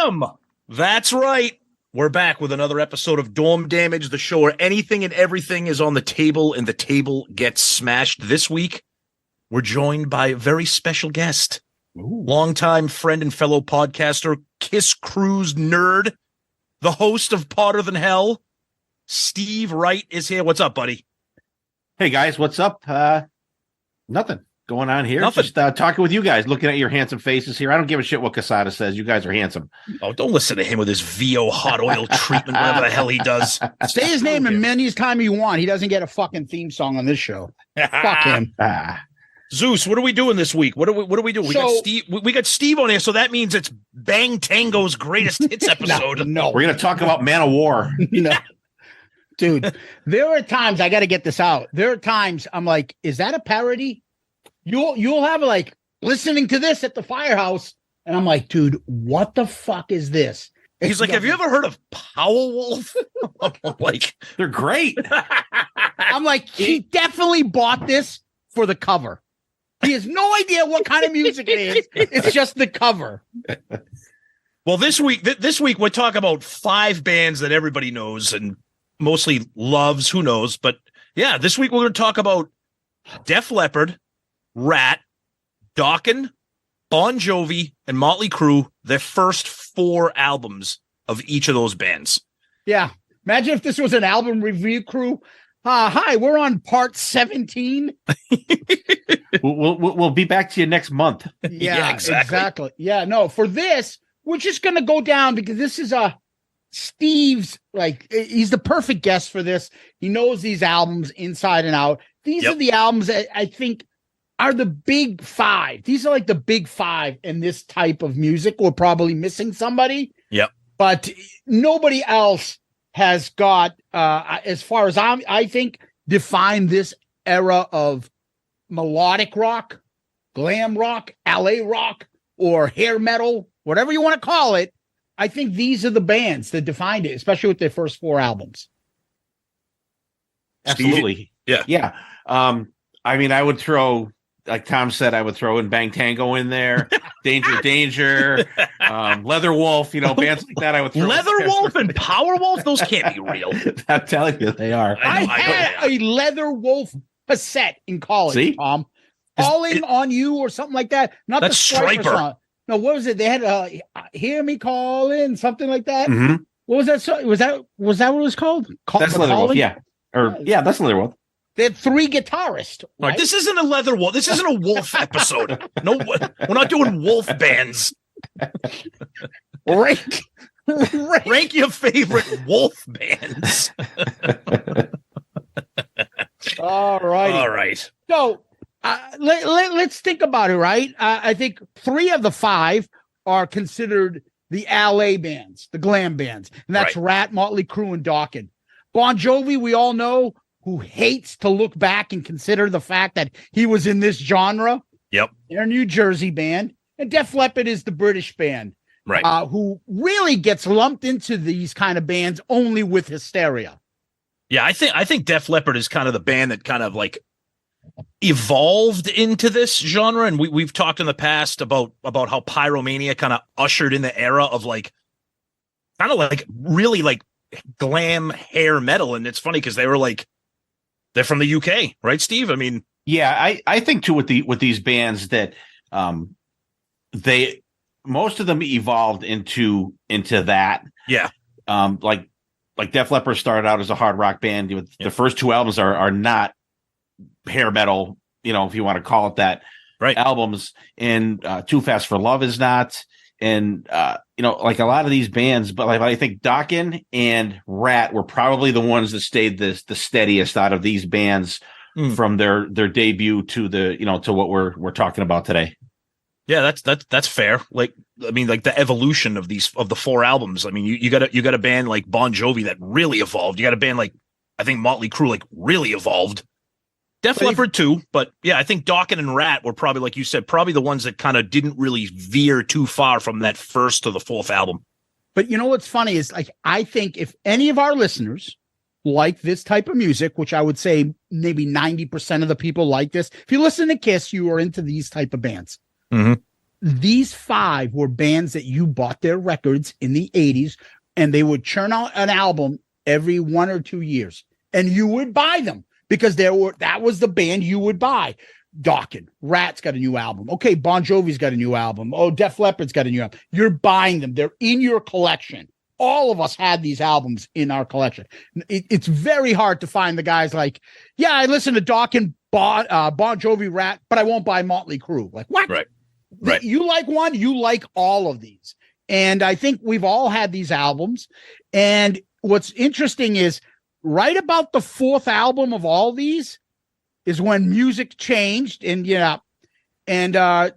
Bam! That's right. We're back with another episode of Dorm Damage, the show where anything and everything is on the table and the table gets smashed. This week, we're joined by a very special guest. Ooh. Longtime friend and fellow podcaster, Kiss Cruise nerd, the host of Potter Than Hell, Steve Wright is here. What's up, buddy? Hey, guys. What's up? Nothing going on here. Nothing. Just talking with you guys, looking at your handsome faces here. I don't give a shit what Casada says. You guys are handsome. Oh, don't listen to him with his VO hot oil treatment, whatever the hell he does. Say his name as many time you want. He doesn't get a fucking theme song on this show. Fuck him. Zeus, what are we doing this week? What do we do? We got Steve on here, so that means it's Bang Tango's greatest hits episode. No. We're going to talk about Man of War. No. Dude, there are times I got to get this out. There are times I'm like, is that a parody? You'll have like listening to this at the firehouse, and I'm like, dude, what the fuck is this? He's like, have you ever heard of Powerwolf? Like, they're great. I'm like, he definitely bought this for the cover. He has no idea what kind of music it is. It's just the cover. Well, this week we're talking about 5 bands that everybody knows and mostly loves. Who knows? But yeah, this week we're going to talk about Def Leppard, Ratt, Dokken, Bon Jovi, and Motley Crue, their first 4 albums of each of those bands. Yeah. Imagine if this was an album review crew. Hi, we're on part 17. We'll be back to you next month. Yeah, exactly. Yeah, no, for this, we're just going to go down because this is Steve's, like, he's the perfect guest for this. He knows these albums inside and out. These are the albums that I think are the big 5. These are like the big 5 in this type of music. We're probably missing somebody. Yep. But nobody else has got, as far as I think, defined this era of melodic rock, glam rock, LA rock, or hair metal, whatever you want to call it. I think these are the bands that defined it, especially with their first 4 albums. Absolutely. Steve? Yeah. I mean, I would throw, like Tom said, I would throw in Bang Tango in there, Danger, Leather Wolf, bands like that. I would throw Leather Wolf and Power Wolf. Those can't be real. I'm telling you, they are. I had a Leather Wolf cassette in college. See? Tom, Calling on You or something like that. Not that's the Striper song. No, what was it? They had Hear Me Calling, something like that. Mm-hmm. What was that song? Was that what it was called? That's Leather Wolf. Yeah. That's Leather Wolf. They had 3 guitarists. Right? Right, this isn't a Leather Wolf. This isn't a Wolf episode. No, we're not doing Wolf bands. Rank your favorite Wolf bands. All right. So let's think about it, right? I think 3 of the 5 are considered the LA bands, the glam bands. And that's Ratt, Motley Crue, and Dokken. Bon Jovi, we all know, who hates to look back and consider the fact that he was in this genre. Yep. They're a New Jersey band. And Def Leppard is the British band. Right. Who really gets lumped into these kind of bands only with Hysteria. Yeah, I think Def Leppard is kind of the band that kind of like evolved into this genre. And we've talked in the past about how Pyromania kind of ushered in the era of like kind of like really like glam hair metal. And it's funny because they're from the UK, right, Steve? I mean, yeah, I think too with these bands that they most of them evolved into that. Yeah. Like Def Leppard started out as a hard rock band. The first 2 albums are not hair metal, if you want to call it that. Right. Albums, and Too Fast for Love is not. And like a lot of these bands, but like I think Dokken and Ratt were probably the ones that stayed the steadiest out of these bands from their debut to to what we're talking about today. Yeah, that's fair. Like, I mean, like the evolution of the 4 albums. I mean, you got a band like Bon Jovi that really evolved. You got a band like, I think Motley Crue like really evolved. Def Leppard too, but yeah, I think Dokken and Ratt were probably, like you said, probably the ones that kind of didn't really veer too far from that first to the 4th album. But you know what's funny is, like, I think if any of our listeners like this type of music, which I would say maybe 90% of the people like this, if you listen to Kiss, you are into these type of bands. Mm-hmm. these 5 were bands that you bought their records in the 80s, and they would churn out an album every 1 or 2 years, and you would buy them because that was the band you would buy. Dokken, Ratt's got a new album. Okay, Bon Jovi's got a new album. Oh, Def Leppard's got a new album. You're buying them. They're in your collection. All of us had these albums in our collection. It's very hard to find the guys like, yeah, I listen to Dokken, Bon Jovi, Ratt, but I won't buy Motley Crue. Like, what? Right. You like one, you like all of these. And I think we've all had these albums. And what's interesting is right about the 4th album of all these is when music changed, and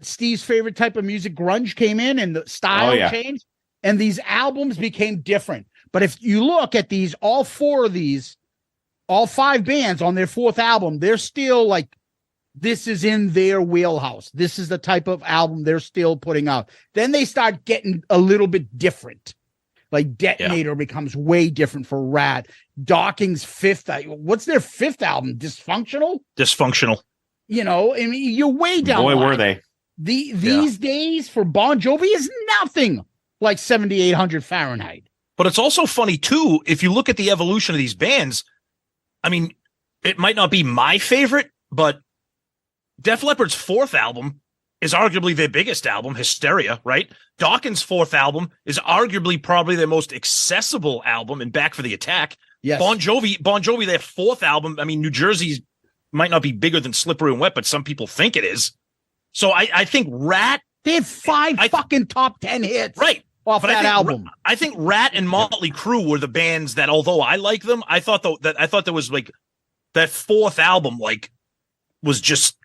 Steve's favorite type of music, grunge, came in, and the style changed, and these albums became different. But if you look at these, all 4 of these, all 5 bands on their 4th album, they're still like, this is in their wheelhouse. This is the type of album they're still putting out. Then they start getting a little bit different. Like Detonator becomes way different for Ratt. Dokken's 5th, what's their 5th album? Dysfunctional. You know, I mean, you're way down. Boy, were they. These days for Bon Jovi is nothing like 7,800 Fahrenheit. But it's also funny, too, if you look at the evolution of these bands, I mean, it might not be my favorite, but Def Leppard's 4th album is arguably their biggest album, Hysteria, right? Dokken's 4th album is arguably probably their most accessible album in Back for the Attack. Yes. Bon Jovi, their 4th album, I mean, New Jersey's might not be bigger than Slippery and Wet, but some people think it is. So I think Ratt... They had 5 fucking top 10 hits off that album. I think Ratt and Motley Crue were the bands that, although I like them, I thought there was like that 4th album was just...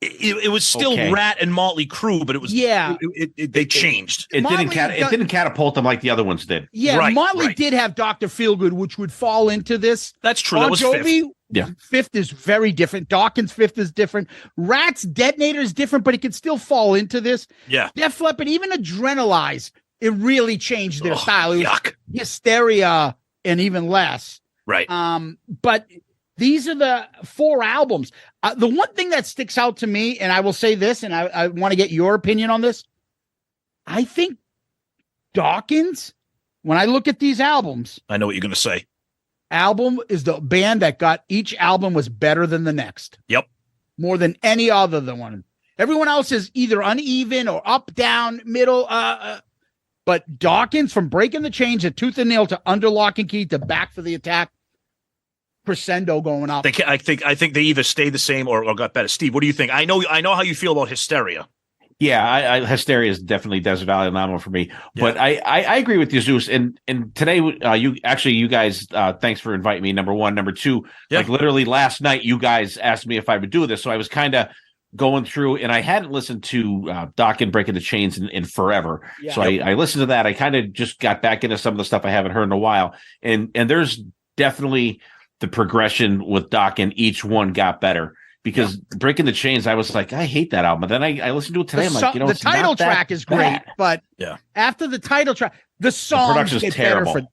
It was still Ratt and Motley Crue, but it was they changed. It didn't catapult them like the other ones did. Yeah, Motley did have Dr. Feelgood, which would fall into this. That's true. That was Jovi, 5th. Yeah, 5th is very different. Dokken's 5th is different. Ratt's Detonator is different, but it can still fall into this. Yeah, Def Leppard, even Adrenalize, it really changed their style. It was yuck. Hysteria and even less. Right. But these are the 4 albums. The one thing that sticks out to me, and I will say this, and I want to get your opinion on this. I think Dokken's, when I look at these albums, I know what you're going to say. Album is the band that got each album was better than the next. Yep. More than any other one. Everyone else is either uneven or up, down, middle. But Dokken's, from Breaking the Chains to Tooth and Nail to Under Lock and Key to Back for the Attack, crescendo going up. I think they either stayed the same or got better. Steve, what do you think? I know how you feel about Hysteria. Yeah, Hysteria is definitely Desert Valley Anomaly for me. Yeah. But I agree with you, Zeus. And today, you guys, thanks for inviting me. Number one, number two, like literally last night, you guys asked me if I would do this, so I was kind of going through, and I hadn't listened to Dokken Breaking the Chains in forever. Yeah. So I listened to that. I kind of just got back into some of the stuff I haven't heard in a while, and there's definitely the progression with Dokken. Each one got better. Because Breaking the Chains, I was like, I hate that album. But then I listened to it today. I'm like, the title track is great, but after the title track, the songs get terrible. Better.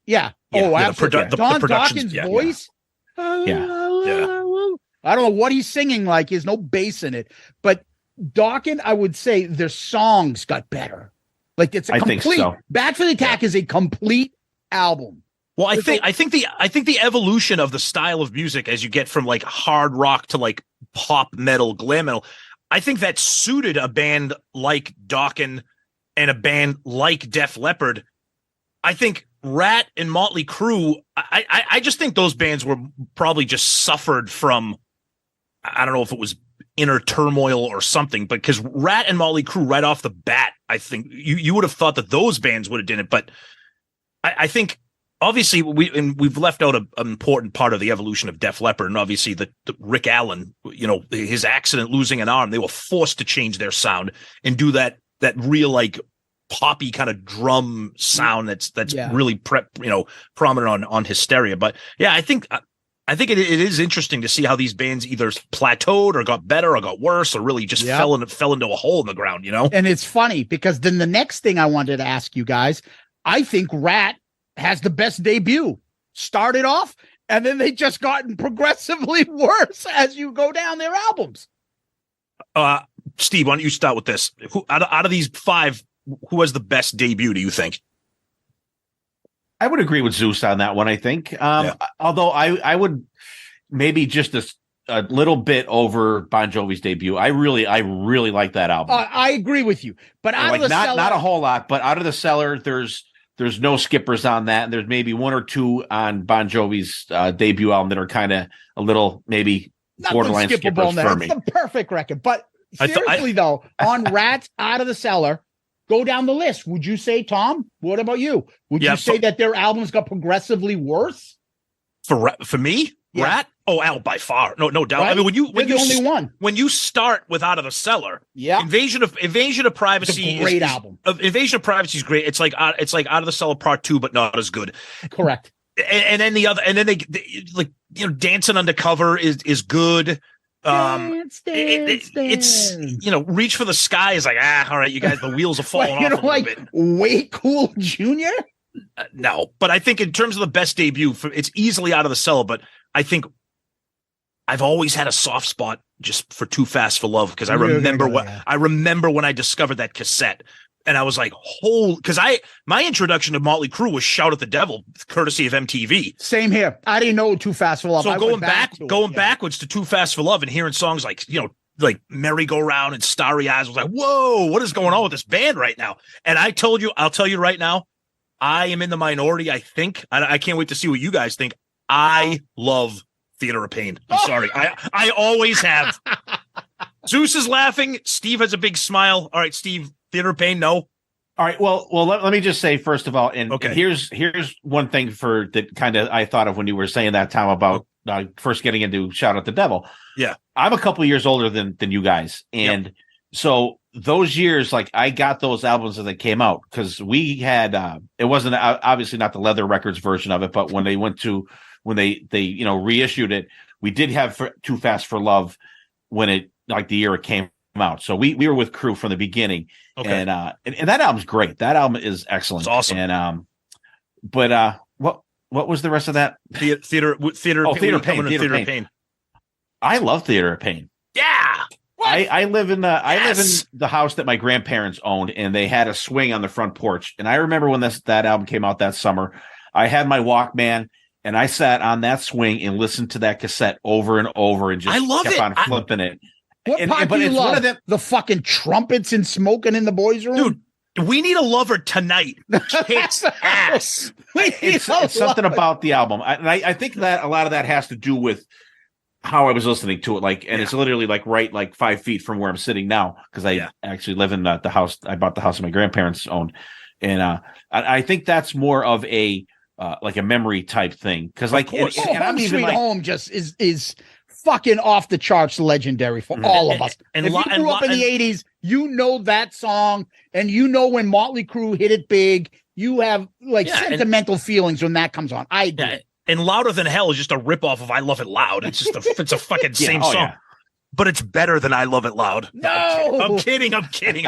Absolutely. Dokken's voice. I don't know what he's singing like. There's no bass in it. But Dokken, I would say their songs got better. Like it's a complete. Think so. Back for the Attack is a complete album. Well, I think the evolution of the style of music as you get from like hard rock to like pop metal, glam metal, I think that suited a band like Dokken and a band like Def Leppard. I think Ratt and Motley Crue, I just think those bands were probably just suffered from, I don't know if it was inner turmoil or something, but because Ratt and Motley Crue right off the bat, I think you would have thought that those bands would have done it, but I think. Obviously, we've left out an important part of the evolution of Def Leppard, and obviously the Rick Allen, his accident, losing an arm. They were forced to change their sound and do that real like poppy kind of drum sound that's really prominent on Hysteria. But yeah, I think it is interesting to see how these bands either plateaued or got better or got worse or really just fell into a hole in the ground. And it's funny because then the next thing I wanted to ask you guys, I think Ratt has the best debut. Started off, and then they just gotten progressively worse as you go down their albums. Steve, why don't you start with this? Who out of these 5, who has the best debut, do you think? I would agree with Zeus on that one, I think. Although I would maybe just a little bit over Bon Jovi's debut. I really like that album. I agree with you. But not a whole lot, but Out of the Cellar, there's no skippers on that. There's maybe 1 or 2 on Bon Jovi's debut album that are kind of a little maybe borderline skippers for me. It's the perfect record. But seriously, though, on Ratt's Out of the Cellar, go down the list. Would you say, Tom? What about you? Would you say that their albums got progressively worse? For me, Ratt? Oh, by far, no doubt. Right? I mean, when you start with Out of the Cellar, Invasion of Privacy is a great album. Invasion of Privacy is great. It's like Out of the Cellar Part 2, but not as good. Correct. And then they like Dancing Undercover is good. Dance. It's Reach for the Sky is like all right, you guys, the wheels are falling off a little bit. Way Cool Junior. No, but I think in terms of the best debut, it's easily Out of the Cellar. But I think I've always had a soft spot just for Too Fast for Love because I remember when I discovered that cassette and I was like, because my introduction to Motley Crue was Shout at the Devil, courtesy of MTV. Same here. I didn't know Too Fast for Love. So going backwards to Too Fast for Love and hearing songs like Merry Go Round and Starry Eyes, I was like, whoa, what is going on with this band right now? And I'll tell you right now, I am in the minority. I think I can't wait to see what you guys think. I love Theater of Pain. I'm sorry. I always have. Zeus is laughing. Steve has a big smile. All right, Steve, Theater of Pain, no. All right. Well, let me just say, first of all, and here's one thing that kind of I thought of when you were saying that, Tom, about first getting into Shout at the Devil. Yeah. I'm a couple years older than you guys. And so those years, like I got those albums as they came out because we had, it wasn't obviously not the Leather Records version of it, but when they reissued it, we did have Too Fast for Love when it, like the year it came out. So we were with Crew from the beginning. Okay. And that album's great. That album is excellent. It's awesome. And, but what was the rest of that? Theater of Pain. I love Theater of Pain. Yeah. I live in the house that my grandparents owned, and they had a swing on the front porch. And I remember when that album came out that summer, I had my Walkman and I sat on that swing and listened to that cassette over and over and just kept on flipping it. What part do you love? The fucking trumpets and smoking in the boys' room? Dude, we need a lover tonight. Kicks ass. It's something about the album. I think that a lot of that has to do with how I was listening to it. It's literally right 5 feet from where I'm sitting now because I actually live in the house. I bought the house my grandparents owned. And I think that's more of a memory type thing. Because Home Sweet Home just is fucking off the charts legendary for all of us. And if you grew up in the 80s, you know that song, and you know when Motley Crue hit it big, you have sentimental feelings when that comes on. I agree. Yeah. And Louder Than Hell is just a ripoff of I Love It Loud. It's just it's a fucking same song. Yeah. But it's better than I Love It Loud. No. I'm kidding. I'm kidding.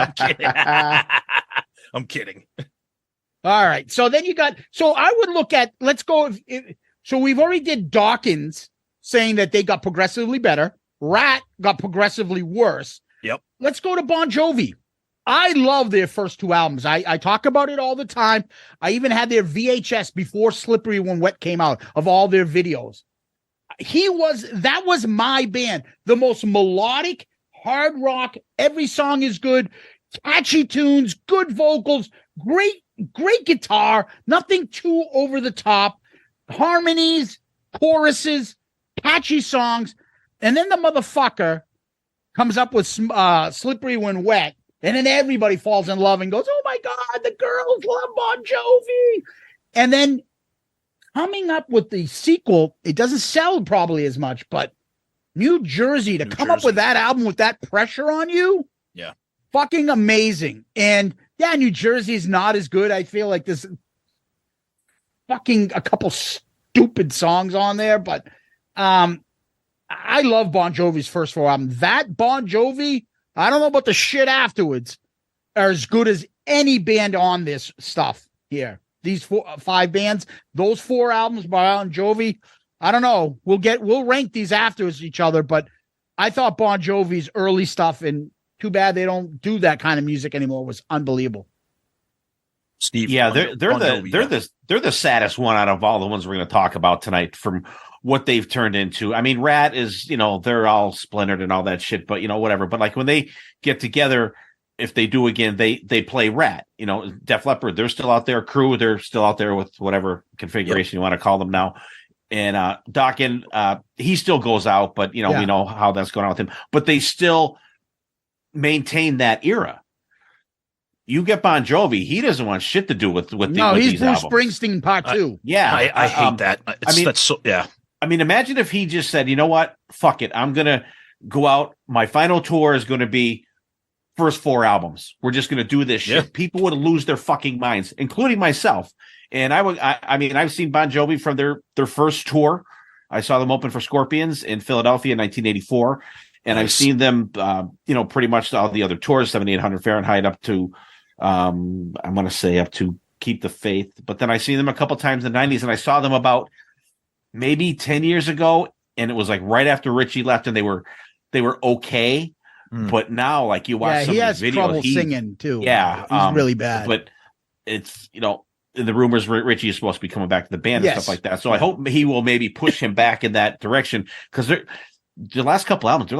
All right. So then I would look at, let's go. So we've already did Dokken saying that they got progressively better. Ratt got progressively worse. Yep. Let's go to Bon Jovi. I love their first 2 albums. I talk about it all the time. I even had their VHS before Slippery When Wet came out of all their videos. That was my band. The most melodic, hard rock. Every song is good. Catchy tunes, good vocals, great guitar, nothing too over the top. Harmonies, choruses, catchy songs. And then the motherfucker comes up with Slippery When Wet. And then everybody falls in love and goes, oh my God, the girls love Bon Jovi. And then coming up with the sequel, it doesn't sell probably as much, but New Jersey up with that album with that pressure on you. Yeah. Fucking amazing. And yeah, New Jersey is not as good. I feel like there's fucking a couple stupid songs on there, but I love Bon Jovi's first 4 albums. That Bon Jovi, I don't know about the shit afterwards, are as good as any band on this stuff here. These 5 bands, those 4 albums by Bon Jovi, I don't know. We'll rank these after each other, but I thought Bon Jovi's early stuff and Too bad they don't do that kind of music anymore. It was unbelievable. Steve. Yeah, they're the saddest one out of all the ones we're going to talk about tonight from what they've turned into. I mean, Ratt is, they're all splintered and all that shit, but whatever. But like when they get together, if they do again, they play Ratt. Def Leppard, they're still out there. Crew, they're still out there with whatever configuration you want to call them now. And Dokken, he still goes out, but we know how that's going on with him. But they still maintain that era. You get Bon Jovi, he doesn't want shit to do with he's these Bruce albums. Springsteen part 2. I hate that. I mean, imagine if he just said, you know what, fuck it, I'm gonna go out. My final tour is going to be first 4 albums. We're just going to do this shit. People would lose their fucking minds, including myself. And I've seen Bon Jovi from their first tour. I saw them open for Scorpions in Philadelphia in 1984. And nice. I've seen them, pretty much all the other tours, 7,800 Fahrenheit up to, I'm going to say up to Keep the Faith. But then I seen them a couple times in the 90s, and I saw them about maybe 10 years ago. And it was like right after Richie left, and they were okay. But now, like, you watch some he of has his videos, trouble singing too. Yeah. He's really bad. But it's, the rumors Richie is supposed to be coming back to the band and stuff like that. So I hope he will maybe push him back in that direction, because the last couple albums,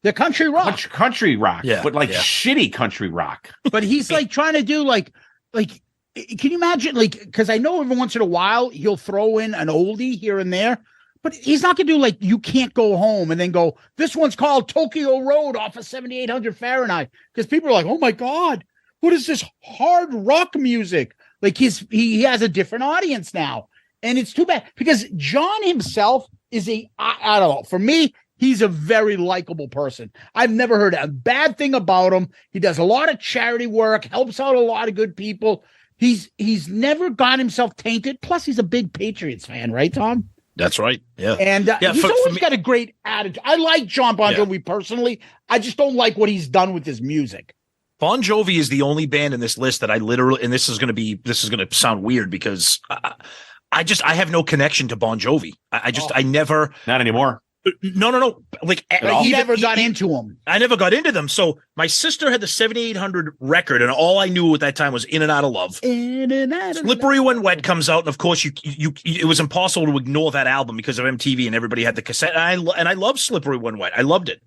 they're country rock. Country rock, but shitty country rock. But he's like trying to do like, can you imagine? Like, because I know every once in a while he'll throw in an oldie here and there, but he's not gonna do like You Can't Go Home and then go, this one's called Tokyo Road off of 7,800 Fahrenheit, because people are like, oh my God, what is this hard rock music? Like he has a different audience now, and it's too bad because John himself is I don't know. For me, he's a very likable person. I've never heard a bad thing about him. He does a lot of charity work, helps out a lot of good people. He's never got himself tainted. Plus, he's a big Patriots fan, right, Tom? That's right. Yeah. And he's always got a great attitude. I like John Bon Jovi personally. I just don't like what he's done with his music. Bon Jovi is the only band in this list that I literally, and this is going to sound weird because I have no connection to Bon Jovi. I never. Not anymore. No. Like he never got into them. I never got into them. So my sister had the 7,800 record, and all I knew at that time was In and Out of Love. In and Out of Slippery When Wet comes out, and of course it was impossible to ignore that album because of MTV, and everybody had the cassette. And I loved Slippery When Wet. I loved it.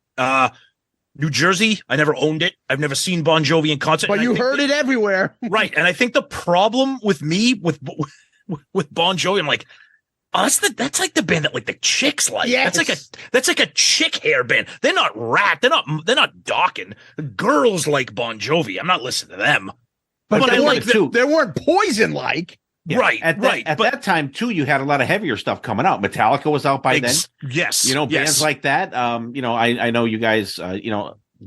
New Jersey, I never owned it. I've never seen Bon Jovi in concert. But you heard it everywhere. Right. And I think the problem with me with Bon Jovi, I'm like, oh, that's like the band that like the chicks like. Yes. That's like a chick hair band. They're not Ratt. They're not Dokken. The girls like Bon Jovi. I'm not listening to them. But they weren't Poison like. Yeah. Right. At that time too, you had a lot of heavier stuff coming out. Metallica was out by then. Yes. Bands like that. I know you guys.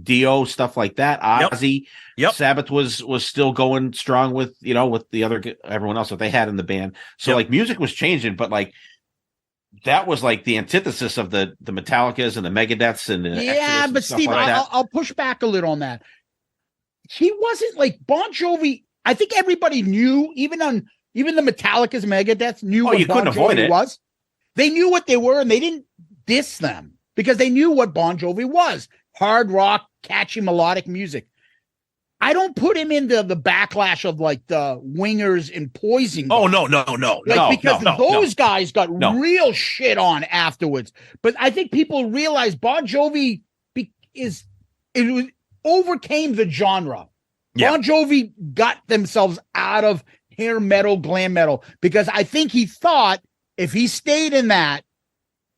Dio, stuff like that. Ozzy. Yep. Sabbath was still going strong with the other everyone else that they had in the band. So like music was changing, but like that was like the antithesis of the Metallicas and the Megadeths and the Exodus but Steve, like I'll push back a little on that. He wasn't like Bon Jovi. I think everybody knew, even the Metallicas, Megadeths knew what Bon Jovi was. They knew what they were, and they didn't diss them because they knew what Bon Jovi was. Hard rock, catchy melodic music. I don't put him into the backlash of like the Wingers and Poison. Oh, no. Because those guys got real shit on afterwards. But I think people realize Bon Jovi overcame the genre. Yeah. Bon Jovi got themselves out of hair metal, glam metal, because I think he thought if he stayed in that,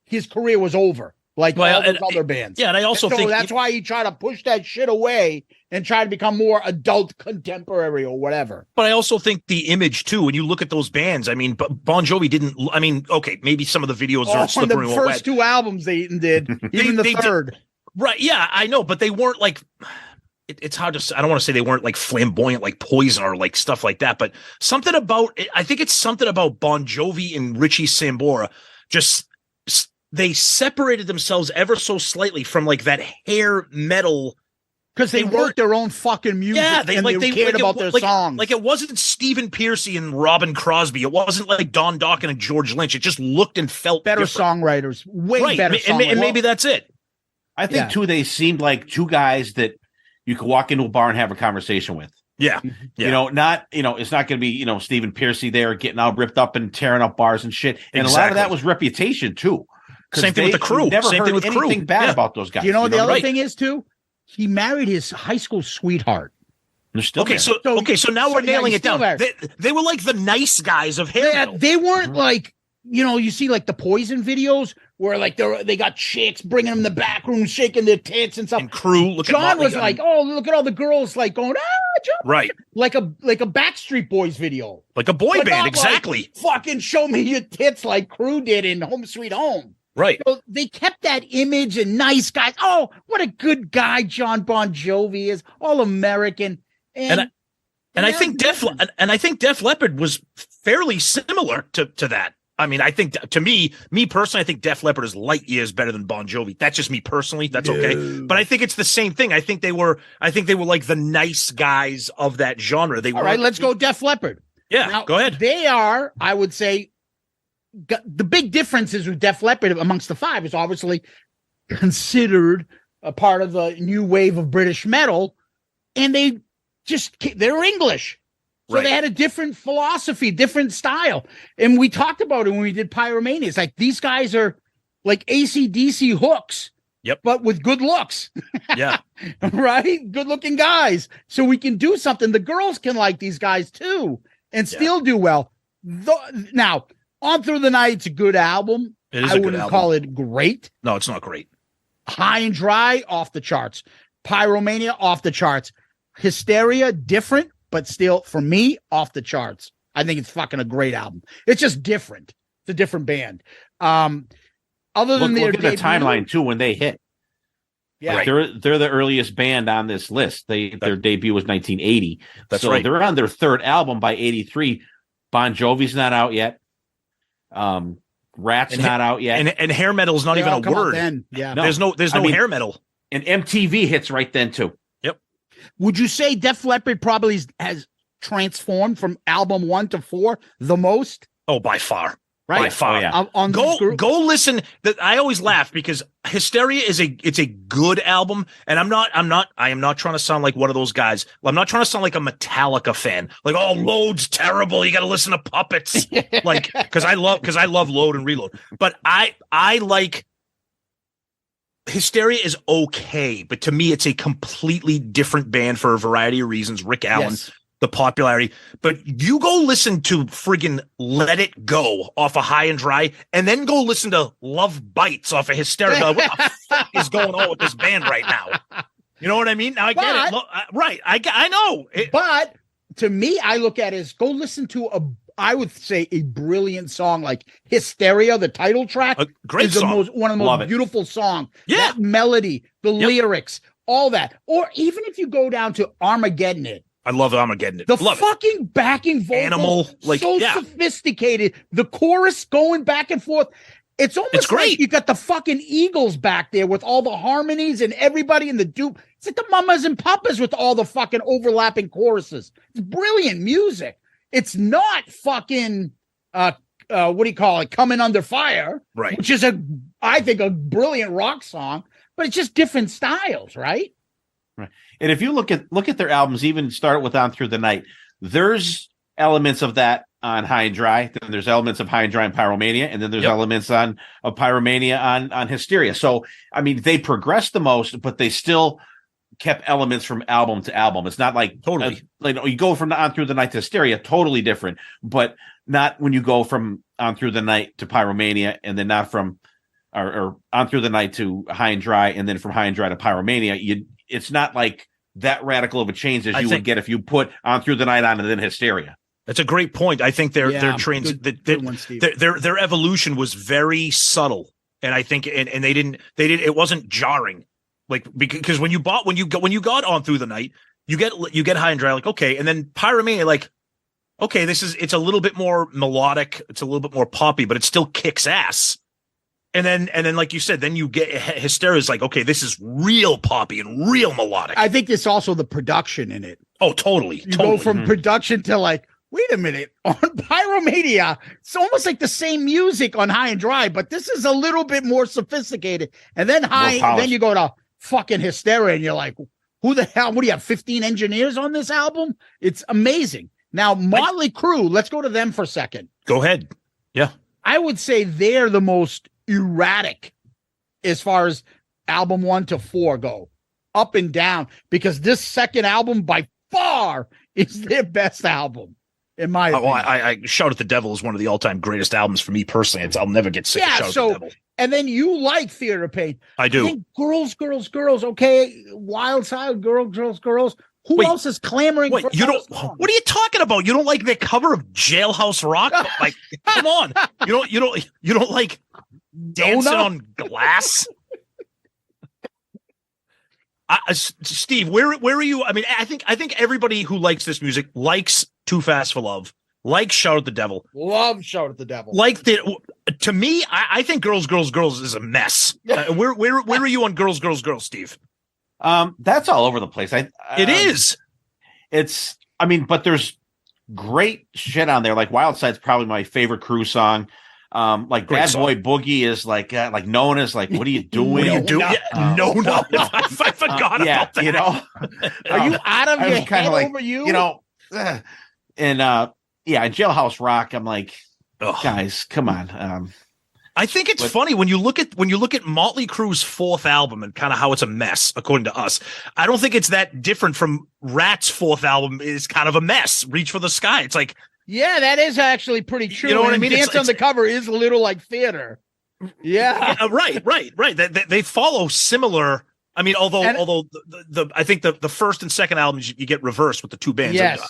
his career was over. Like all those other bands. Yeah, and I also think that's why he tried to push that shit away and try to become more adult contemporary or whatever. But I also think the image too, when you look at those bands, I mean, Bon Jovi didn't, I mean, okay, maybe some of the videos are slippery. The first 2 albums they did, even the third. Right, yeah, I know, but they weren't like, it's hard to, I don't want to say they weren't like flamboyant like Poison or like stuff like that, but I think it's something about Bon Jovi and Richie Sambora just, they separated themselves ever so slightly from like that hair metal, because they wrote their own fucking music. Yeah, they cared about their songs. Like it wasn't Stephen Pearcy and Robin Crosby. It wasn't like Don Dokken and George Lynch. It just looked and felt better different. Songwriters, way better. And maybe that's it. I think too, they seemed like two guys that you could walk into a bar and have a conversation with. Yeah. You know, it's not going to be, Stephen Piercy there getting all ripped up and tearing up bars and shit. And a lot of that was reputation too. Same thing with the Crew. Never Same heard thing with anything Crew. bad about those guys. You know what the other right. thing is too? He married his high school sweetheart. They're still Okay, married. so now we're nailing it down. married. They were like the nice guys of hair metal. They weren't like, you see like the Poison videos where like they got chicks bringing them in the back room, shaking their tits and stuff. And Crew, John was like, oh, look at all the girls like going, John. Right. Like a Backstreet Boys video. Like a boy But band, not exactly. like, fucking show me your tits like Crew did in Home Sweet Home. Right. So they kept that image and nice guys. Oh, what a good guy John Bon Jovi is, all American. And I think Def Leppard was fairly similar to that. I mean, I think to me personally, I think Def Leppard is light years better than Bon Jovi. That's just me personally. That's okay. But I think it's the same thing. I think they were like the nice guys of that genre. All right, let's go Def Leppard. Yeah, now, go ahead. They are, I would say, the big differences with Def Leppard amongst the five is obviously considered a part of the new wave of British metal, and they're English. So they had a different philosophy, different style. And we talked about it when we did Pyromania. It's like these guys are like AC/DC hooks, but with good looks. Yeah. Right? Good looking guys. So we can do something. The girls can like these guys too and still do well. Now, On Through the Night, it's a good album. I wouldn't call it great. No, it's not great. High and Dry, off the charts. Pyromania, off the charts. Hysteria, different, but still, for me, off the charts. I think it's fucking a great album. It's just different. It's a different band. Other than look at the timeline too when they hit. Yeah, like they're the earliest band on this list. Their debut was 1980. That's so right. They're on their third album by 83. Bon Jovi's not out yet. Rat's not out yet, and hair metal is not even a word. Then. Yeah, no. There's no hair metal. And MTV hits right then too. Would you say Def Leppard probably has transformed from album 1 to 4 the most? Oh, by far. Right. By far. Go listen. I always laugh because Hysteria is a good album. And I am not trying to sound like one of those guys. I'm not trying to sound like a Metallica fan. Like, oh, Load's terrible. You got to listen to Puppets. Like, because I love Load and Reload. But I like Hysteria is okay, but to me, it's a completely different band for a variety of reasons. Rick Allen, the popularity, but you go listen to friggin' Let It Go off of High and Dry, and then go listen to Love Bites off of Hysteria. What the fuck is going on with this band right now? You know what I mean? Now I get it. Right. I know. But to me, I look at it as go listen to I would say a brilliant song like Hysteria, the title track. A great song. One of the most beautiful songs. Yeah. That melody, the lyrics, all that. Or even if you go down to Armageddon It. I love Armageddon It. The fucking backing vocal. Animal. Like, so sophisticated. The chorus going back and forth. It's almost like you got the fucking Eagles back there with all the harmonies and everybody in the dupe. It's like the Mamas and Papas with all the fucking overlapping choruses. It's brilliant music. It's not fucking what do you call it? Coming Under Fire, right? Which is I think a brilliant rock song, but it's just different styles, right? Right. And if you look at their albums, even start with On Through the Night, there's elements of that on High and Dry. Then there's elements of High and Dry and Pyromania, and then there's elements of Pyromania on Hysteria. So I mean, they progressed the most, but they still kept elements from album to album. It's not like totally you go from On Through the Night to Hysteria, totally different, but not when you go from On Through the Night to Pyromania, and then not from or On Through the Night to High and Dry, and then from High and Dry to Pyromania. It's not like that radical of a change as you would get if you put On Through the Night on and then Hysteria. That's a great point. I think their evolution was very subtle, and I think and they didn't it wasn't jarring. Like, because when you got On Through the Night, you get High and Dry, like, okay, and then Pyromania, like, okay, it's a little bit more melodic, it's a little bit more poppy, but it still kicks ass. And then like you said, then you get Hysteria is like, okay, this is real poppy and real melodic. I think it's also the production in it. Oh, totally. You go from production to like, wait a minute, on Pyromania, it's almost like the same music on High and Dry, but this is a little bit more sophisticated. And then then you go to fucking Hysteria and you're like, who the hell, what do you have, 15 engineers on this album? It's amazing. Now, Motley Crue, let's go to them for a second. Go ahead. Yeah. I would say they're the most erratic as far as album 1 to 4 go, up and down, because this second album by far is their best album, in my opinion. I Shout at the Devil is one of the all-time greatest albums for me personally. I'll never get sick of Shout at the Devil. And then you like Theater of Pain. I do. I think girls. Okay, Wild Side, girls. Who else is clamoring for you don't? What are you talking about? You don't like their cover of Jailhouse Rock? Like, come on. You don't like Dancing on Glass? Steve, where are you? I mean, I think everybody who likes this music likes Too Fast for Love, likes Shout at the Devil, love Shout at the Devil. To me, I think Girls is a mess. Where are you on Girls, Steve? That's all over the place. It is. But there's great shit on there. Like Wild Side's probably my favorite Crue song. Like Bad Boy Boogie is like known as like, what are you doing? What are you doing? No. I forgot about that. You know, are you out of your head like, over you? You know, in Jailhouse Rock, I'm like, guys, come on. I think it's funny when you look at Motley Crue's fourth album and kind of how it's a mess, according to us. I don't think it's that different from Ratt's fourth album is kind of a mess. Reach for the Sky. It's like, yeah, that is actually pretty true. You know what I mean? Dance on the Cover is a little like Theater. Yeah. Right. They follow similar. I mean, although I think the first and second albums you get reversed with the two bands. Yes.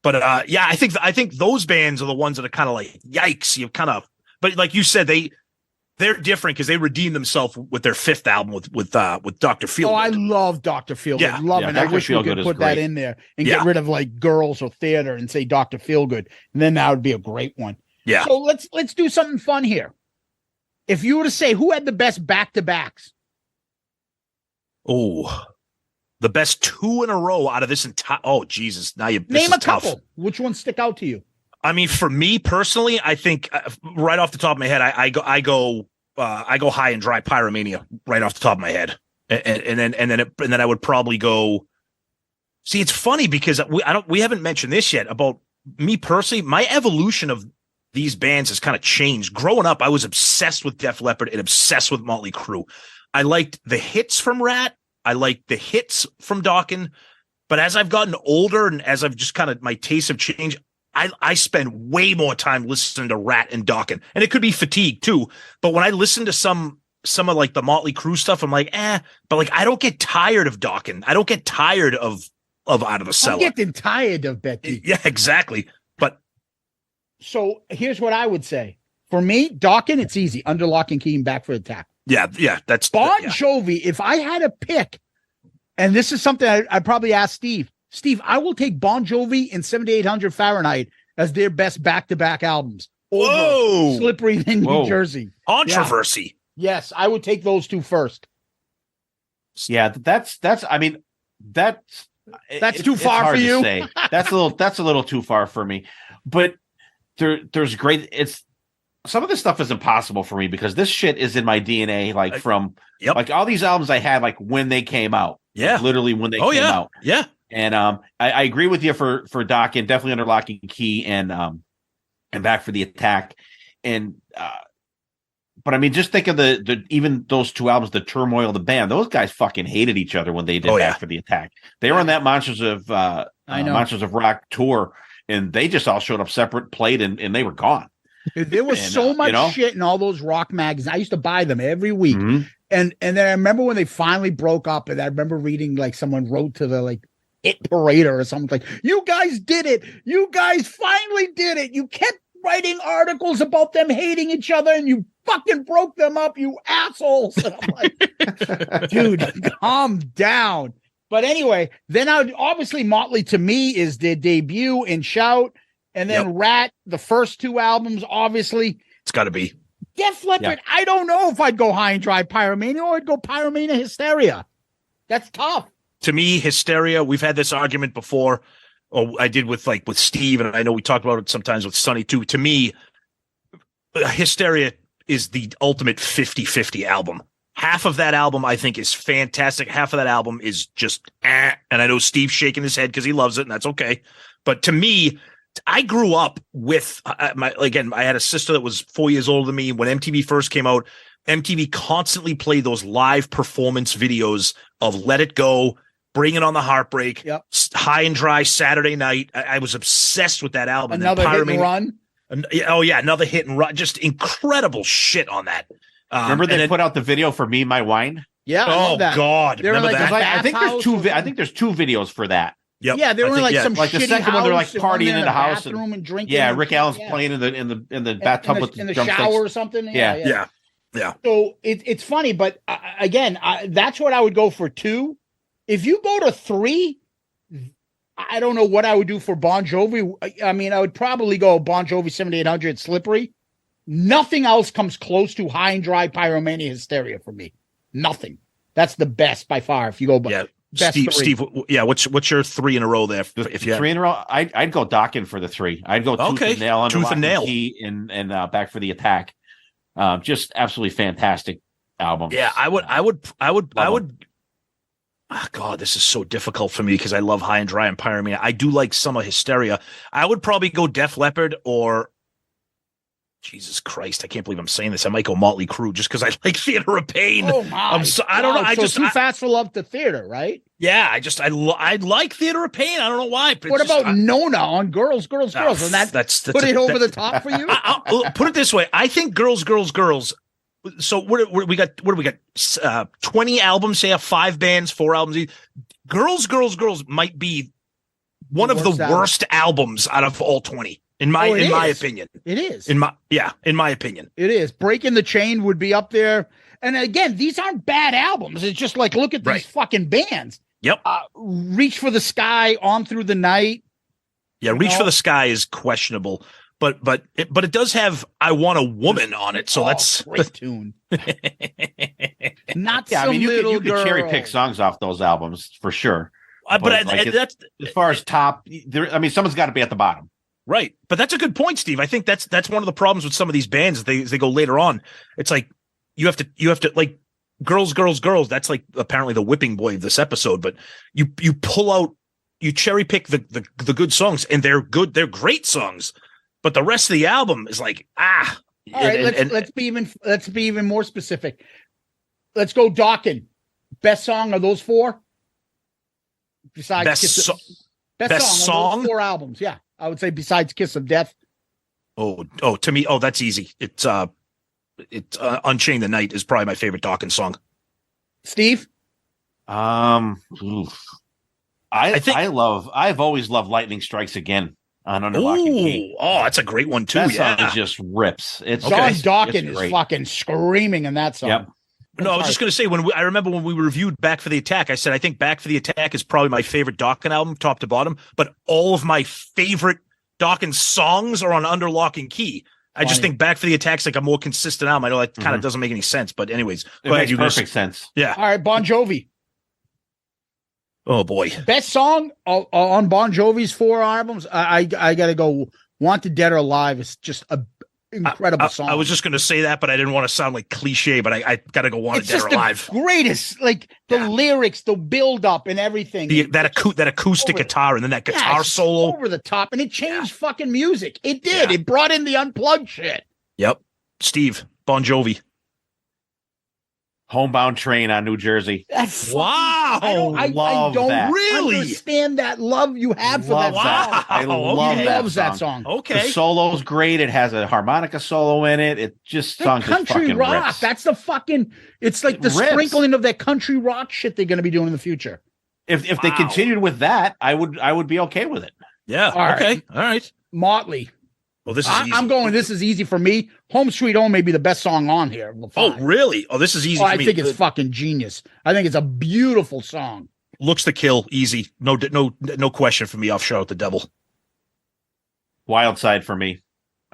But I think those bands are the ones that are kind of like, yikes. You kind of. But like you said, they're different because they redeemed themselves with their fifth album with Dr. Feelgood. Oh, I love Dr. Feelgood. Yeah. It. I wish we could put that in there and get rid of like Girls or Theater and say Dr. Feelgood, and then that would be a great one. Yeah. So let's do something fun here. If you were to say who had the best back-to-backs, the best two in a row out of this entire. Oh Jesus! Now you name a couple. Which ones stick out to you? I mean, for me personally, I think right off the top of my head, I go High and Dry Pyromania right off the top of my head, and then I would probably go. See, it's funny because we haven't mentioned this yet about me personally. My evolution of these bands has kind of changed. Growing up, I was obsessed with Def Leppard and obsessed with Motley Crue. I liked the hits from Ratt. I liked the hits from Dokken. But as I've gotten older and as I've just kind of my tastes have changed. I spend way more time listening to Ratt and Dokken, and it could be fatigue too. But when I listen to some of like the Motley Crue stuff, I'm like, but like I don't get tired of Dokken. I don't get tired of Out of the Cellar. I'm getting tired of Betty. Yeah, exactly. But so here's what I would say. For me, Dokken, it's easy. Under Lock and Key and Back for Attack. Yeah, that's Bon Jovi. If I had to pick, and this is something I'd probably ask Steve. Steve, I will take Bon Jovi and 7800 Fahrenheit as their best back-to-back albums. Whoa! Slippery in New Jersey. Controversy. Yeah. Yes, I would take those two first. Yeah, that's too far for you. Say. That's a little too far for me. But there's great. Some of this stuff is impossible for me because this shit is in my DNA. Like from like all these albums I had like when they came out. Yeah, like, literally when they came out. Yeah. And I agree with you for Dokken, definitely Under Lock and Key and Back for the Attack. And but I mean, just think of the even those two albums, the Turmoil, the band, those guys fucking hated each other when they did Back for the Attack. They were on that Monsters of Rock tour, and they just all showed up separate, played, and they were gone. There was so much shit in all those rock magazines. I used to buy them every week. Mm-hmm. And then I remember when they finally broke up, and I remember reading like someone wrote to the like It Parader or something like, you guys did it. You guys finally did it. You kept writing articles about them hating each other and you fucking broke them up, you assholes. And I'm like, dude, calm down. But anyway, then obviously Motley to me is their debut in Shout. And then Ratt, the first two albums, obviously. It's got to be. Def Leppard, I don't know if I'd go High and Dry Pyromania or I'd go Pyromania Hysteria. That's tough. To me, Hysteria, we've had this argument before. I did with Steve, and I know we talked about it sometimes with Sonny too. To me, Hysteria is the ultimate 50-50 album. Half of that album I think is fantastic. Half of that album is just and I know Steve's shaking his head because he loves it, and that's okay. But to me, I grew up with I had a sister that was 4 years older than me. When MTV first came out, MTV constantly played those live performance videos of Let It Go, Bring It On the Heartbreak, High and Dry, Saturday Night. I was obsessed with that album. Another hit and run. Oh yeah, another hit and run. Just incredible shit on that. Remember they put out the video for Me, My Wine? Yeah. Oh God. Remember that? I think there's two videos for that. Yep. Yeah, they were some like the second one. They're like partying in the house and drinking. Yeah, Rick Allen's playing in the bathtub in the shower or something. Yeah. So it's funny, but again, that's what I would go for 2. If you go to 3, I don't know what I would do for Bon Jovi. I mean, I would probably go Bon Jovi 7800 Slippery. Nothing else comes close to High and Dry, Pyromania, Hysteria for me. Nothing. That's the best by far. If you go, best Steve, what's your 3 in a row there? If you 3 in a row, I'd go Dokken for the 3. I'd go Tooth and Nail, Tooth and Nail, and Back for the Attack. Just absolutely fantastic album. Yeah, I would. Oh, God, this is so difficult for me because I love High and Dry and Pyromania. I do like some of Hysteria. I would probably go Def Leppard or. Jesus Christ, I can't believe I'm saying this. I might go Motley Crue just because I like Theater of Pain. Oh my! I don't know. Too Fast for Love to Theater, right? Yeah, I like Theater of Pain. I don't know why. What about Nona on Girls? And that's put it over the top for you. I'll put it this way: I think Girls. So what we got? 20 albums. Say 5 bands, 4 albums. Girls might be one of the worst albums out of all 20. In my opinion, it is. In my opinion, it is. Breaking the Chain would be up there. And again, these aren't bad albums. It's just like, look at these fucking bands. Yep. Reach for the Sky, On Through the Night. Yeah, Reach for the Sky is questionable, but it does have I Want a Woman on it, so that's great tune. Not I mean, you could girl. cherry pick songs off those albums for sure. That's as far as top. I mean, someone's got to be at the bottom. Right. But that's a good point, Steve. I think that's one of the problems with some of these bands. They go later on. It's like you have to like Girls. That's like apparently the whipping boy of this episode. But you pull out, you cherry pick the good songs, and they're good. They're great songs. But the rest of the album is like All right, let's be even more specific. Let's go Dokken. Best song of those 4. Besides best song of those 4 albums. Yeah. I would say besides Kiss of Death. Oh, to me, that's easy. It's Unchained the Night is probably my favorite Dokken song. Steve? I've always loved Lightning Strikes Again on Under Lock and Key. Oh, that's a great one too. That song just rips. It's John Dokken is fucking screaming in that song. Yep. No, I was just going to say, I remember when we reviewed Back for the Attack, I said, I think Back for the Attack is probably my favorite Dokken album, top to bottom, but all of my favorite Dokken songs are on Under Lock and Key. I just think Back for the Attack's like a more consistent album. I know that kind of doesn't make any sense, but anyways. It makes perfect sense. Yeah. All right, Bon Jovi. Oh, boy. Best song on Bon Jovi's 4 albums, I got to go Wanted Dead or Alive. It's just a incredible song. I was just going to say that, but I didn't want to sound like cliche, but I got to go Wanted Dead or Alive. The greatest, like the lyrics, the build up and everything. That acoustic guitar and then that guitar solo. Over the top, and it changed fucking music. It did. Yeah. It brought in the unplugged shit. Yep. Steve, Bon Jovi. Homebound Train on New Jersey. Wow. I don't really understand that love you have for that song. I love that song. Okay. The solo's great. It has a harmonica solo in it. It just songs country just rock. Rips. That's the fucking, it's like the sprinkling of that country rock shit they're going to be doing in the future. If they continued with that, I would be okay with it. Yeah. Okay. All right. Motley. Well, this is easy. I'm going, this is easy for me. Home Sweet Home may be the best song on here. Oh, really? Oh, this is easy for me. I think it's fucking genius. I think it's a beautiful song. Looks to Kill, easy. No question for me. I'll shout out the devil. Wild Side for me.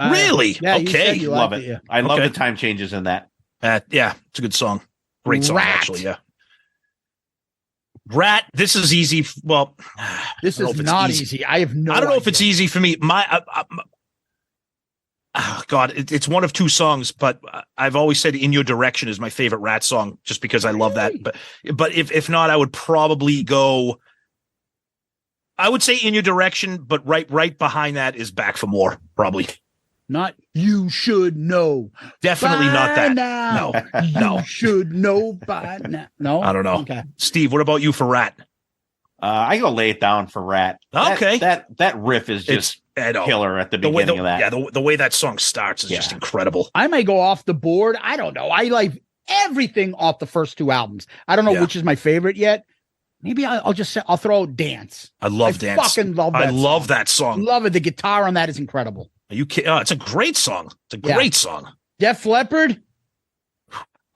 Really? Yeah, okay. You love it. Yeah. I love the time changes in that. Yeah, it's a good song. Great song, actually, yeah. Rat, this is easy. Well, this is not easy. I have no. I don't know idea. if it's easy for me. God, it's one of two songs, but I've always said "In Your Direction" is my favorite Rat song, just because I love that. But if not, I would probably go. I would say "In Your Direction," but right behind that is "Back for More," probably. Not "You Should Know." Definitely not that. Now. No. You should know by now. No, I don't know. Okay, Steve, what about you for Rat? I go Lay It Down for Rat. Okay, that riff is just killer at the beginning of that. Yeah, the way that song starts is just incredible. I may go off the board. I don't know. I like everything off the first two albums. I don't know which is my favorite yet. Maybe I'll just say I'll throw Dance. I love Dance. Fucking love that. I love that song. Love it. The guitar on that is incredible. Are you kidding? Oh, it's a great song. It's a great song. Def Leppard.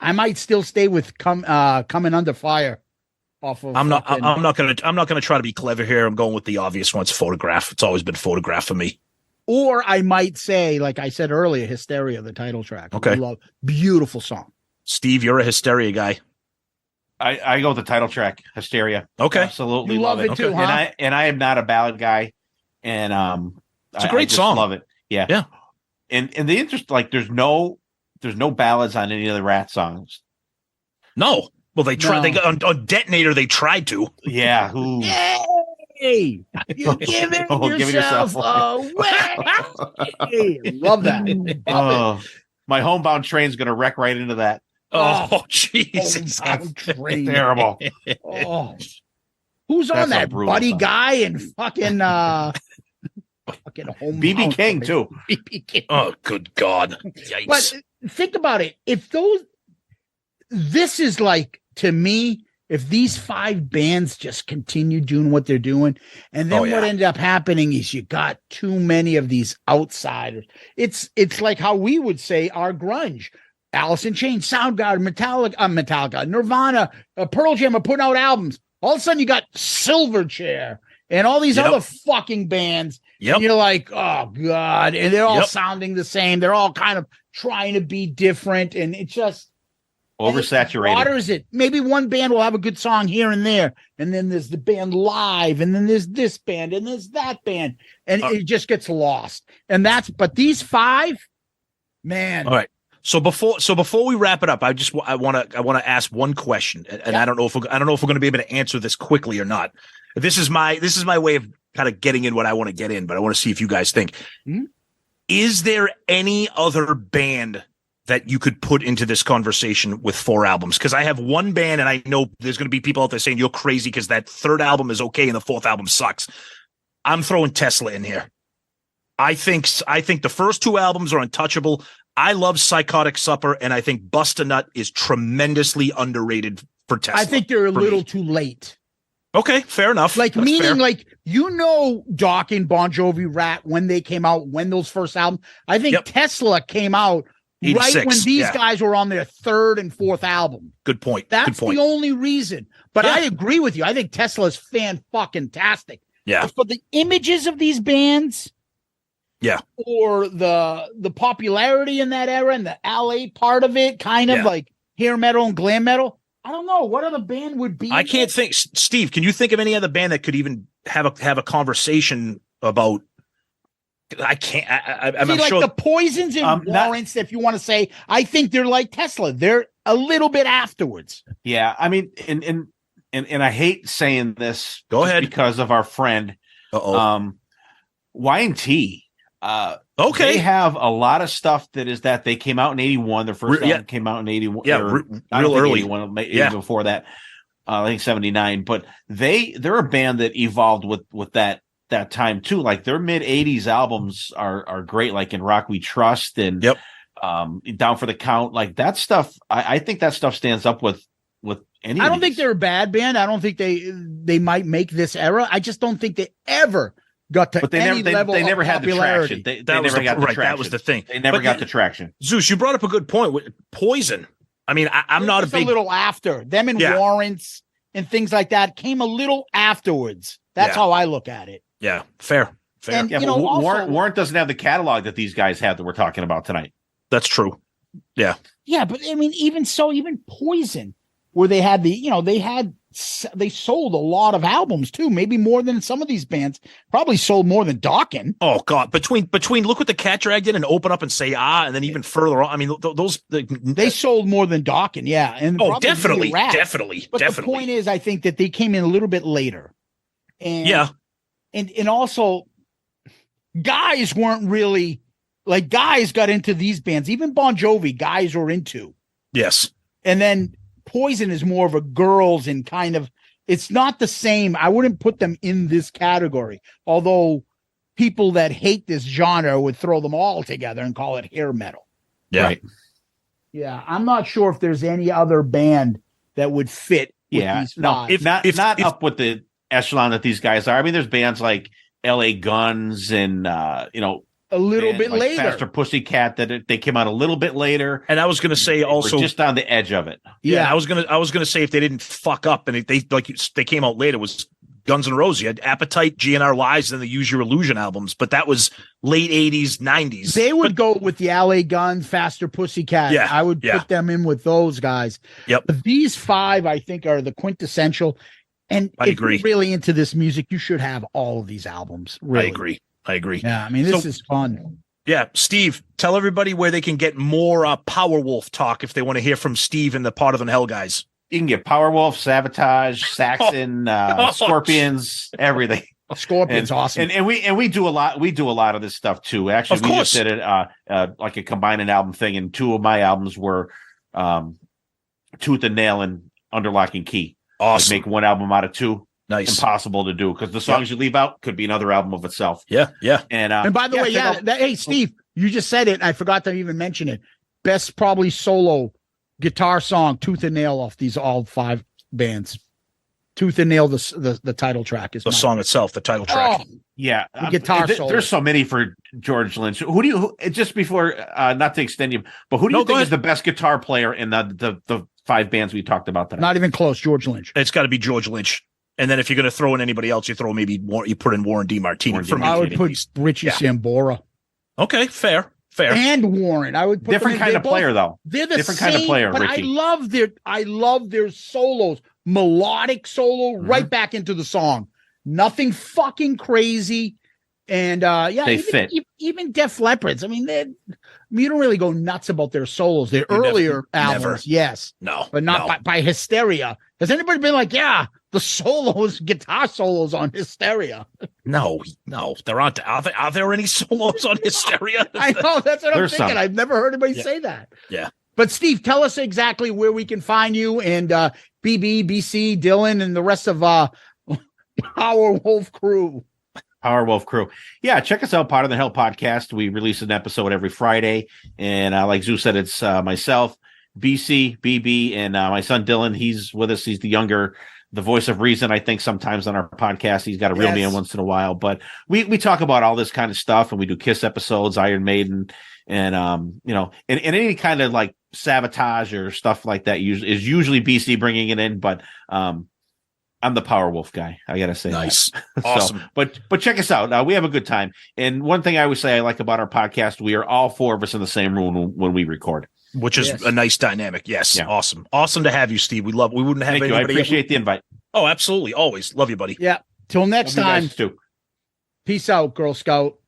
I might still stay with Coming Under Fire. Off of I'm not gonna try to be clever here. I'm going with the obvious one. It's Photograph. It's always been Photograph for me. Or I might say, like I said earlier, Hysteria, the title track. Okay. I love beautiful song. Steve, you're a Hysteria guy. I go with the title track, Hysteria. Okay. Absolutely You love it too, huh? And I am not a ballad guy. And it's a great song. Love it. Yeah. Yeah. And the interest, like there's no ballads on any of the Rat songs. No. Well, they tried. They got on Detonator. They tried to. Yeah. Hey, you're giving yourself away. Love that. My homebound train's gonna wreck right into that. Oh, Jesus. Terrible. Who's on that? Buddy song. Guy and fucking fucking home. BB King too. BB King. Oh, good God. Yikes. But think about it. This is like, to me, if these five bands just continue doing what they're doing, and then what ended up happening is you got too many of these outsiders. It's like how we would say our grunge. Alice in Chains, Soundgarden, Metallica, Nirvana, Pearl Jam are putting out albums. All of a sudden you got Silverchair and all these other fucking bands. Yep. And you're like, oh God. And they're all sounding the same. They're all kind of trying to be different. And it just oversaturated. Waters it. Maybe one band will have a good song here and there. And then there's the band live. And then there's this band and there's that band. And it just gets lost. But these five, man. All right. So before we wrap it up, I want to ask one question, and I don't know if we're going to be able to answer this quickly or not. This is my way of kind of getting in what I want to get in, but I want to see if you guys think. Mm-hmm. Is there any other band that you could put into this conversation with 4 albums? Because I have one band, and I know there's going to be people out there saying you're crazy because that 3rd album is okay and the 4th album sucks. I'm throwing Tesla in here. I think the first 2 albums are untouchable. I love Psychotic Supper, and I think Bust a Nut is tremendously underrated for Tesla. I think they're a little too late. Okay, fair enough. Like, that's meaning, fair. Like, Dokken, Bon Jovi, Ratt, when they came out, when those first albums. I think Tesla came out right when these guys were on their 3rd and 4th album. Good point. That's the only reason. But I agree with you. I think Tesla is fan-fucking-tastic. Yeah. But for the images of these bands... Yeah. Or the popularity in that era and the LA part of it, kind of like hair metal and glam metal. I don't know what other band would be. I can't think. Steve, can you think of any other band that could even have a conversation about? I can't. I'm like sure the Poisons and Warrants. If you want to say, I think they're like Tesla. They're a little bit afterwards. Yeah, I mean, and I hate saying this. Go ahead, because of our friend. Y&T. Okay. They have a lot of stuff that they came out in 81. Their first album came out in 81. Yeah, real early. 81, even before that, I think 79. But they're a band that evolved with that time too. Like their mid 80s albums are great, like In Rock We Trust and Down for the Count. Like that stuff, I think that stuff stands up with any. I don't think they're a bad band. I don't think they might make this era. I just don't think they ever got to any level. They never of had the traction. popularity. They never got the traction. That was the thing. They never got the traction. Zeus, you brought up a good point with Poison. I mean, I'm not a big. A little after them and Warrants and things like that came a little afterwards. That's how I look at it. Yeah, fair. And, Warrant doesn't have the catalog that these guys have that we're talking about tonight. That's true. Yeah. Yeah, but I mean, even Poison, where they had they had they sold a lot of albums too, maybe more than some of these bands. Probably sold more than Dokken. Oh God! Between look what the Cat Drag did and Open Up and Say Ah, and then even further on. I mean, they sold more than Dokken, yeah. And definitely. But the point is, I think that they came in a little bit later, and and also guys weren't really like guys got into these bands. Even Bon Jovi, guys were into. Yes, and then Poison is more of a girls and kind of. It's not the same. I wouldn't put them in this category, although people that hate this genre would throw them all together and call it hair metal. Yeah. Right. Yeah. I'm not sure if there's any other band that would fit. These no, if not up with the echelon that these guys are. I mean, there's bands like LA Guns and, a little bit like later. Faster Pussycat that they came out a little bit later. And I was going to say also just on the edge of it. Yeah. I was going to say if they didn't fuck up and they came out later was Guns N' Roses. You had Appetite, GNR Lies, and the Use Your Illusion albums, but that was late 80s, 90s. They would go with the LA Guns, Faster Pussycat. Yeah. I would put them in with those guys. Yep. But these five, I think, are the quintessential. And if you're really into this music, you should have all of these albums. Really. I agree. Yeah, I mean, this is fun. Yeah, Steve, tell everybody where they can get more Powerwolf talk if they want to hear from Steve and the Part of the Hell guys. You can get Powerwolf, Sabotage, Saxon, Scorpions, everything. Scorpions, awesome. And we do a lot. We do a lot of this stuff too. Actually, we just did it like a combining album thing, and two of my albums were Tooth and Nail and Under Lock and Key. Awesome. Like make one album out of two. Nice. Impossible to do because the songs you leave out could be another album of itself. Yeah. And by the way, hey, Steve, you just said it. I forgot to even mention it. Best probably solo guitar song, Tooth and Nail, off these all five bands. Tooth and Nail, the title track is the song itself, the title track. Oh, yeah, the guitar solo. There's so many for George Lynch. Who do you just before not to extend you, but who do you think is the best guitar player in the five bands we talked about tonight? Not even close. George Lynch. It's got to be George Lynch. And then if you're going to throw in anybody else, you put in Warren DeMartini. I would put Richie Sambora. Okay, fair. And Warren. I would put different kind of player though. They're the different same, kind of player. But Richie. I love their solos. Melodic solo, right back into the song. Nothing fucking crazy. And they fit. Even Def Leppards. I mean, you don't really go nuts about their solos. Their earlier albums, yes. No. But not by Hysteria. Has anybody been like, the solos, guitar solos on Hysteria? No, there aren't. Are there any solos on Hysteria? I know, that's what I'm thinking. I've never heard anybody say that. Yeah. But Steve, tell us exactly where we can find you and BB, BC, Dylan, and the rest of Powerwolf Crew. Powerwolf Crew. Yeah, check us out, Part of the Hell podcast. We release an episode every Friday. And like Zeus said, it's myself, BC, BB, and my son Dylan. He's with us. He's the voice of reason, I think, sometimes on our podcast. He's got to reel me in once in a while. But we talk about all this kind of stuff, and we do Kiss episodes, Iron Maiden, and and any kind of like Sabotage or stuff like that is usually BC bringing it in. But I'm the Powerwolf guy. I gotta say, nice, awesome. But check us out. We have a good time. And one thing I always say I like about our podcast, we are all four of us in the same room when we record, which is a nice dynamic. Yes, awesome to have you, Steve. We wouldn't have anybody. I appreciate the invite. Oh, absolutely, always love you, buddy. Yeah. Till next time. Too. Peace out, Girl Scout.